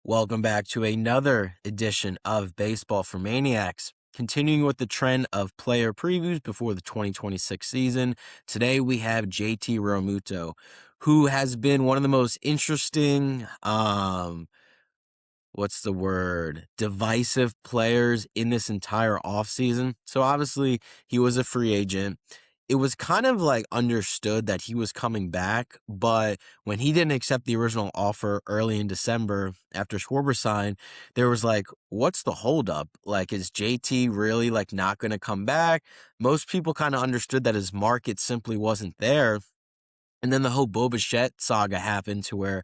Welcome back to another edition of Baseball for Maniacs. Continuing with the trend of player previews before the 2026 season, today we have JT Realmuto, who has been one of the most interesting, divisive players in this entire offseason. So obviously he was a free agent. It was kind of like understood that he was coming back, but when he didn't accept the original offer early in December after Schwarber signed, there was like, what's the holdup? Like, is JT really like not going to come back? Most people kind of understood that his market simply wasn't there. And then the whole Bo Bichette saga happened to where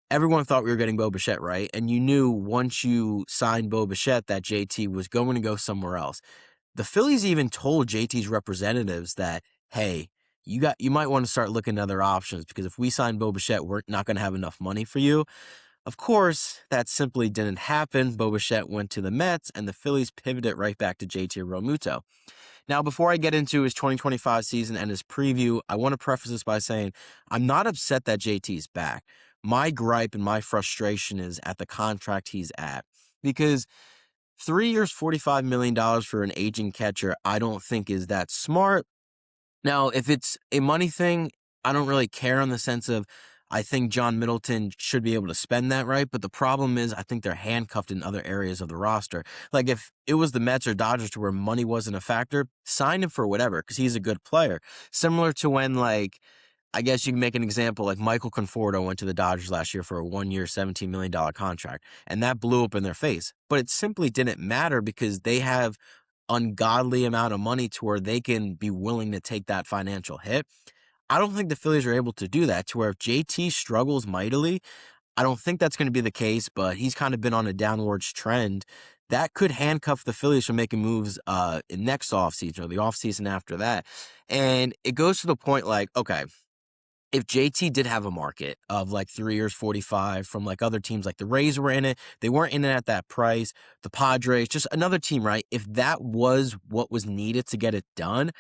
everyone thought we were getting Bo Bichette, right? And you knew once you signed Bo Bichette that JT was going to go somewhere else. The Phillies even told JT's representatives that, hey, you might want to start looking at other options because if we sign Bo Bichette, we're not going to have enough money for you. Of course, that simply didn't happen. Bo Bichette went to the Mets, and the Phillies pivoted right back to JT Realmuto. Now, before I get into his 2025 season and his preview, I want to preface this by saying I'm not upset that JT's back. My gripe and my frustration is at the contract he's at because 3 years, $45 million for an aging catcher, I don't think is that smart. Now, if it's a money thing, I don't really care in the sense of I think John Middleton should be able to spend that, right? But the problem is I think they're handcuffed in other areas of the roster. Like if it was the Mets or Dodgers to where money wasn't a factor, sign him for whatever because he's a good player. Similar to when I guess you can make an example like Michael Conforto went to the Dodgers last year for a 1-year, $17 million contract, and that blew up in their face. But it simply didn't matter because they have ungodly amount of money to where they can be willing to take that financial hit. I don't think the Phillies are able to do that to where if JT struggles mightily, I don't think that's going to be the case, but he's kind of been on a downwards trend. That could handcuff the Phillies from making moves in next offseason or the offseason after that. And it goes to the point like, okay, if JT did have a market of like 3 years, 45 from like other teams, like the Rays were in it, they weren't in it at that price. The Padres, just another team, right? If that was what was needed to get it done,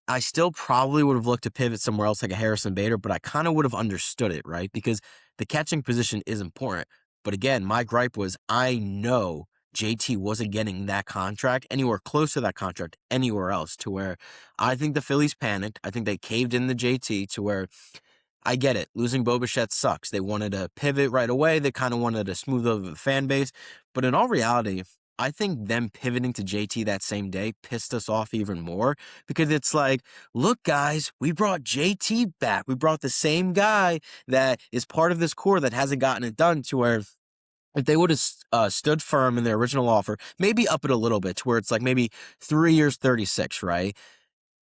I still probably would have looked to pivot somewhere else like a Harrison Bader, but I kind of would have understood it, right? Because the catching position is important. But again, my gripe was I know JT wasn't getting that contract anywhere close to that contract anywhere else to where I think the Phillies panicked. I think they caved in the JT to where I get it. Losing Bo Bichette sucks. They wanted to pivot right away. They kind of wanted to smooth over the fan base. But in all reality, I think them pivoting to JT that same day pissed us off even more because it's like, look, guys, we brought JT back. We brought the same guy that is part of this core that hasn't gotten it done to where if they would have stood firm in their original offer, maybe up it a little bit to where it's like maybe 3 years, 36, right?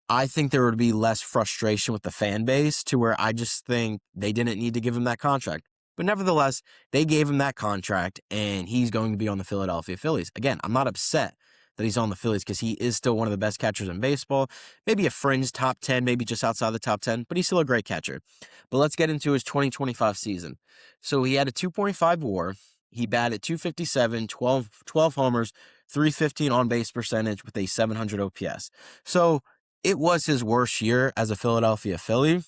I think there would be less frustration with the fan base to where I just think they didn't need to give him that contract. But nevertheless, they gave him that contract and he's going to be on the Philadelphia Phillies. Again, I'm not upset that he's on the Phillies because he is still one of the best catchers in baseball. Maybe a fringe top 10, maybe just outside the top 10, but he's still a great catcher. But let's get into his 2025 season. So he had a 2.5 WAR. He batted 257, 12 homers, 315 on base percentage with a 700 OPS. So it was his worst year as a Philadelphia Philly,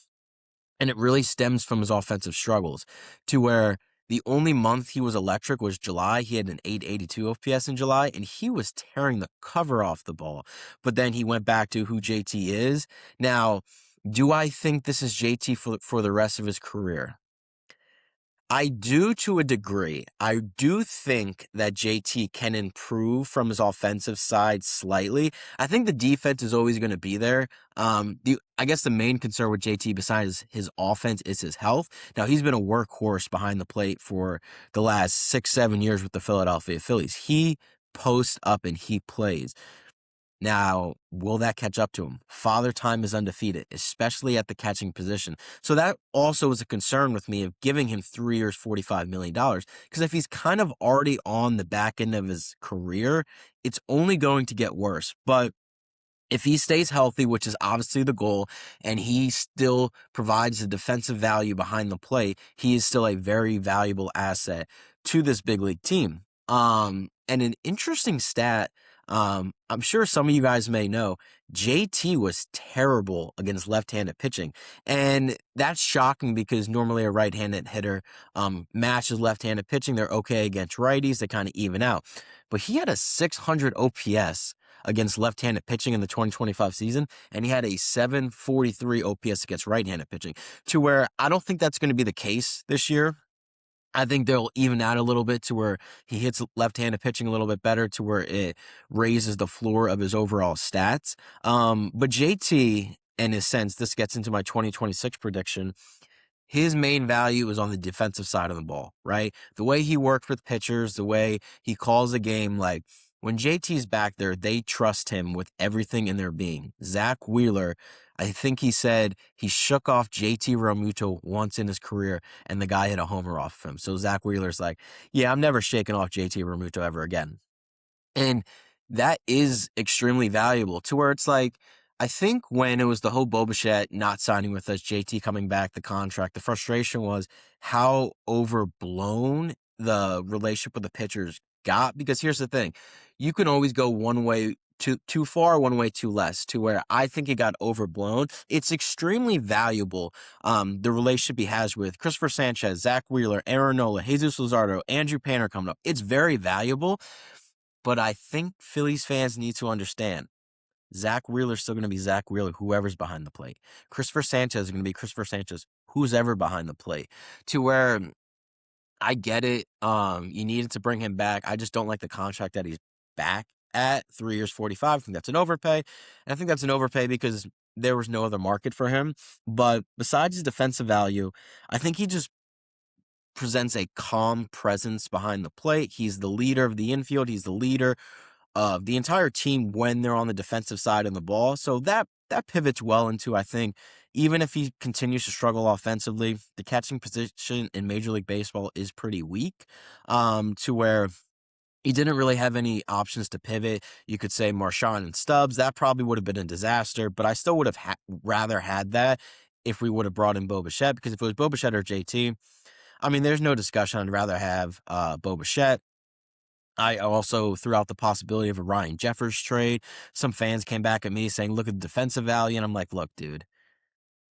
and it really stems from his offensive struggles to where the only month he was electric was July. He had an 882 OPS in July, and he was tearing the cover off the ball. But then he went back to who JT is. Now, do I think this is JT for the rest of his career? I do to a degree. I do think that JT can improve from his offensive side slightly. I think the defense is always going to be there. I guess the main concern with JT besides his offense is his health. Now, he's been a workhorse behind the plate for the last 6-7 years with the Philadelphia Phillies. He posts up and he plays. Now, will that catch up to him? Father Time is undefeated, especially at the catching position. So that also is a concern with me of giving him 3 years, $45 million. Because if he's kind of already on the back end of his career, it's only going to get worse. But if he stays healthy, which is obviously the goal, and he still provides the defensive value behind the plate, he is still a very valuable asset to this big league team. And an interesting stat I'm sure some of you guys may know JT was terrible against left-handed pitching. And that's shocking because normally a right-handed hitter matches left-handed pitching. They're okay against righties. They kind of even out. But he had a 600 OPS against left-handed pitching in the 2025 season, and he had a 743 OPS against right-handed pitching, to where I don't think that's going to be the case this year. I think they'll even out a little bit to where he hits left-handed pitching a little bit better, to where it raises the floor of his overall stats. But JT, in a sense, this gets into my 2026 prediction. His main value is on the defensive side of the ball, right? The way he works with pitchers, the way he calls the game, like when JT's back there, they trust him with everything in their being. Zach Wheeler, I think he said he shook off JT Realmuto once in his career, and the guy hit a homer off of him. So Zach Wheeler's like, yeah, I'm never shaking off JT Realmuto ever again. And that is extremely valuable, to where it's like, I think when it was the whole Bo Bichette not signing with us, JT coming back, the contract, the frustration was how overblown the relationship with the pitchers got. Because here's the thing, you can always go one way too far, one way too less, to where I think it got overblown. It's extremely valuable, the relationship he has with Christopher Sanchez, Zach Wheeler, Aaron Nola, Jesus Luzardo, Andrew Painter coming up. It's very valuable. But I think Phillies fans need to understand Zach Wheeler's still going to be Zach Wheeler, whoever's behind the plate. Christopher Sanchez is going to be Christopher Sanchez, who's ever behind the plate. To where I get it. You needed to bring him back. I just don't like the contract that he's back at 3 years, 45. I think that's an overpay. And I think that's an overpay because there was no other market for him. But besides his defensive value, I think he just presents a calm presence behind the plate. He's the leader of the infield. He's the leader of the entire team when they're on the defensive side of the ball. So that pivots well into, I think, even if he continues to struggle offensively, the catching position in Major League Baseball is pretty weak, to where he didn't really have any options to pivot. You could say Marchand and Stubbs. That probably would have been a disaster, but I still would have rather had that if we would have brought in Bo Bichette, because if it was Bo Bichette or JT, I mean, there's no discussion. I'd rather have Bo Bichette. I also threw out the possibility of a Ryan Jeffers trade. Some fans came back at me saying, look at the defensive value. And I'm like, look, dude,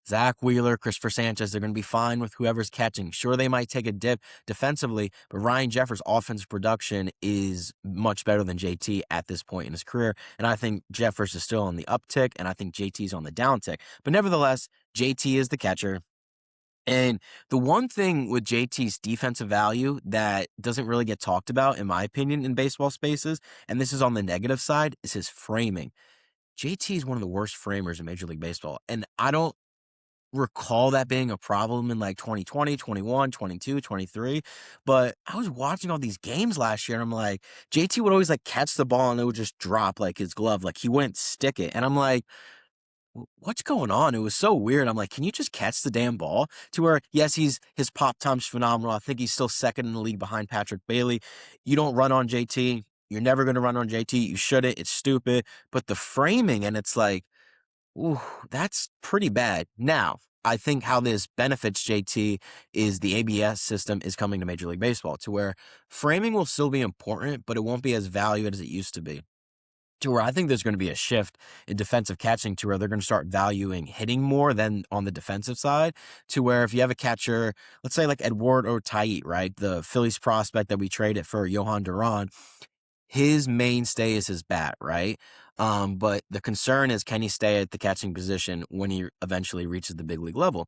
Zach Wheeler, Christopher Sanchez, they're going to be fine with whoever's catching. Sure, they might take a dip defensively, but Ryan Jeffers' offensive production is much better than JT at this point in his career. And I think Jeffers is still on the uptick, and I think JT's on the downtick. But nevertheless, JT is the catcher. And the one thing with JT's defensive value that doesn't really get talked about, in my opinion, in baseball spaces, and this is on the negative side, is his framing. JT is one of the worst framers in Major League Baseball. And I don't recall that being a problem in like 2020, 21, 22, 23. But I was watching all these games last year, and I'm like, JT would always like catch the ball and it would just drop like his glove. Like he wouldn't stick it. And I'm like, what's going on? It was so weird. I'm like, can you just catch the damn ball? To where, yes, his pop time's phenomenal. I think he's still second in the league behind Patrick Bailey. You don't run on JT. You're never going to run on JT. You shouldn't. It's stupid. But the framing, and it's like, ooh, that's pretty bad. Now, I think how this benefits JT is the ABS system is coming to Major League Baseball, to where framing will still be important, but it won't be as valued as it used to be, to where I think there's going to be a shift in defensive catching, to where they're going to start valuing hitting more than on the defensive side, to where if you have a catcher, let's say like Eduardo Tait, right? The Phillies prospect that we traded for Johan Duran, his mainstay is his bat, right? But the concern is, can he stay at the catching position when he eventually reaches the big league level?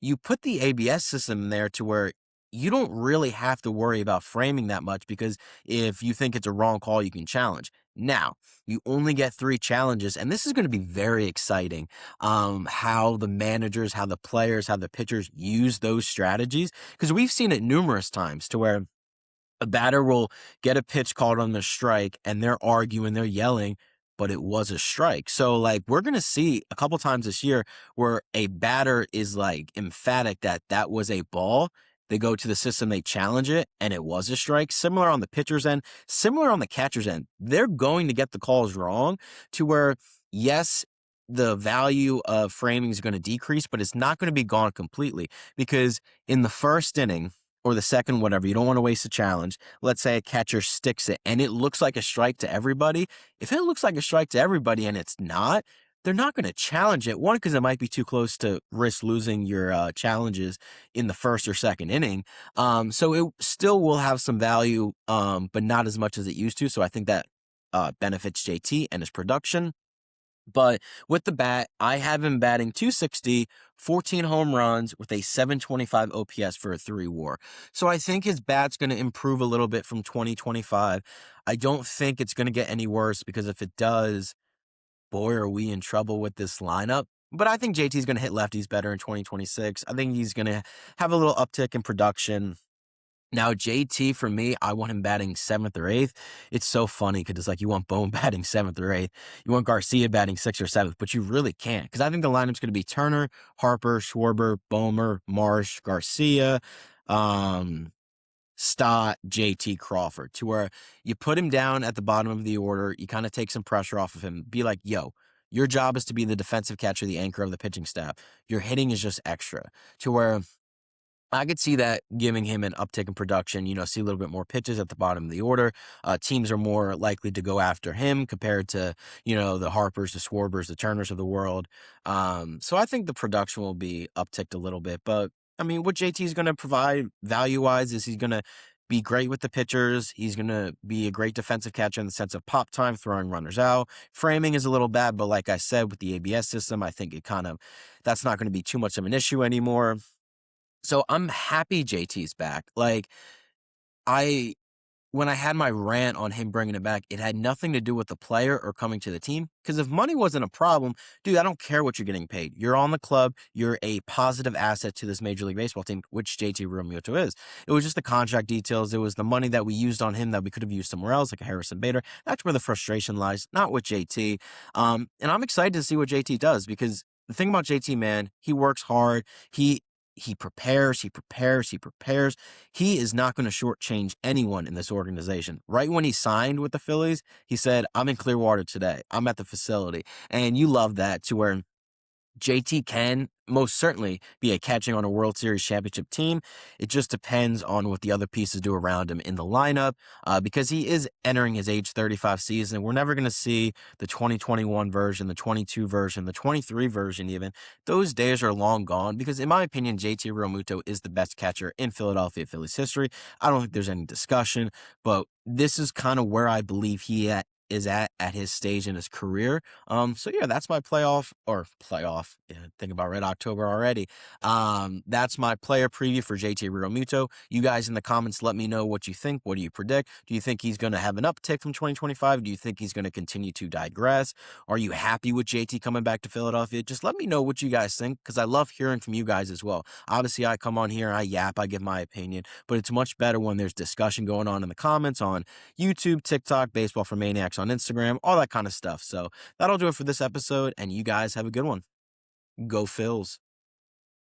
You put the ABS system in there to where you don't really have to worry about framing that much, because if you think it's a wrong call, you can challenge. Now, you only get 3 challenges, and this is going to be very exciting, how the managers, how the players, how the pitchers use those strategies, because we've seen it numerous times to where a batter will get a pitch called on the strike and they're arguing, they're yelling, but it was a strike. So like we're going to see a couple times this year where a batter is like emphatic that that was a ball. They go to the system, they challenge it, and it was a strike. Similar on the pitcher's end, similar on the catcher's end. They're going to get the calls wrong, to where, yes, the value of framing is going to decrease, but it's not going to be gone completely, because in the first inning, or the second, whatever. You don't want to waste a challenge. Let's say a catcher sticks it and it looks like a strike to everybody. If it looks like a strike to everybody and it's not, they're not going to challenge it. One, because it might be too close to risk losing your challenges in the first or second inning. So it still will have some value, but not as much as it used to. So I think that benefits JT and his production. But with the bat, I have him batting 260, 14 home runs with a 725 OPS for a 3 WAR. So I think his bat's going to improve a little bit from 2025. I don't think it's going to get any worse because if it does, boy, are we in trouble with this lineup. But I think JT's going to hit lefties better in 2026. I think he's going to have a little uptick in production. Now, JT, for me, I want him batting seventh or eighth. It's so funny because it's like you want Bone batting seventh or eighth. You want Garcia batting sixth or seventh, but you really can't because I think the lineup's going to be Turner, Harper, Schwarber, Bomer, Marsh, Garcia, um, Stott, JT, Crawford, to where you put him down at the bottom of the order. You kind of take some pressure off of him. Be like, yo, your job is to be the defensive catcher, the anchor of the pitching staff. Your hitting is just extra, to where I could see that giving him an uptick in production, see a little bit more pitches at the bottom of the order. Teams are more likely to go after him compared to, the Harpers, the Swarbers, the Turners of the world. So I think the production will be upticked a little bit. But, I mean, what JT is going to provide value-wise is he's going to be great with the pitchers. He's going to be a great defensive catcher in the sense of pop time, throwing runners out. Framing is a little bad, but like I said, with the ABS system, I think that's not going to be too much of an issue anymore. So I'm happy JT's back. Like I when I had my rant on him bringing it back, it had nothing to do with the player or coming to the team. Because if money wasn't a problem, dude, I don't care what you're getting paid. You're on the club. You're a positive asset to this Major League Baseball team, which JT Realmuto is. It was just the contract details. It was the money that we used on him that we could have used somewhere else, like a Harrison Bader. That's where the frustration lies, not with JT. And I'm excited to see what JT does because the thing about JT, man, he works hard. He prepares, he prepares, he prepares. He is not going to shortchange anyone in this organization. Right when he signed with the Phillies, he said, I'm in Clearwater today. I'm at the facility. And you love that, to where JT can most certainly be a catching on a World Series championship team. It just depends on what the other pieces do around him in the lineup, because he is entering his age 35 season. We're never going to see the 2021 version, the 22 version, the 23 version even. Those days are long gone because, in my opinion, JT Realmuto is the best catcher in Philadelphia Phillies history. I don't think there's any discussion, but this is kind of where I believe is at his stage in his career. So yeah, that's my playoff. Yeah, think about Red October already. That's my player preview for JT Realmuto. You guys in the comments, let me know what you think. What do you predict? Do you think he's going to have an uptick from 2025? Do you think he's going to continue to digress? Are you happy with JT coming back to Philadelphia? Just let me know what you guys think because I love hearing from you guys as well. Obviously, I come on here, I yap, I give my opinion, but it's much better when there's discussion going on in the comments on YouTube, TikTok, Baseball for Maniacs on Instagram, all that kind of stuff. So that'll do it for this episode, and you guys have a good one. Go Phils.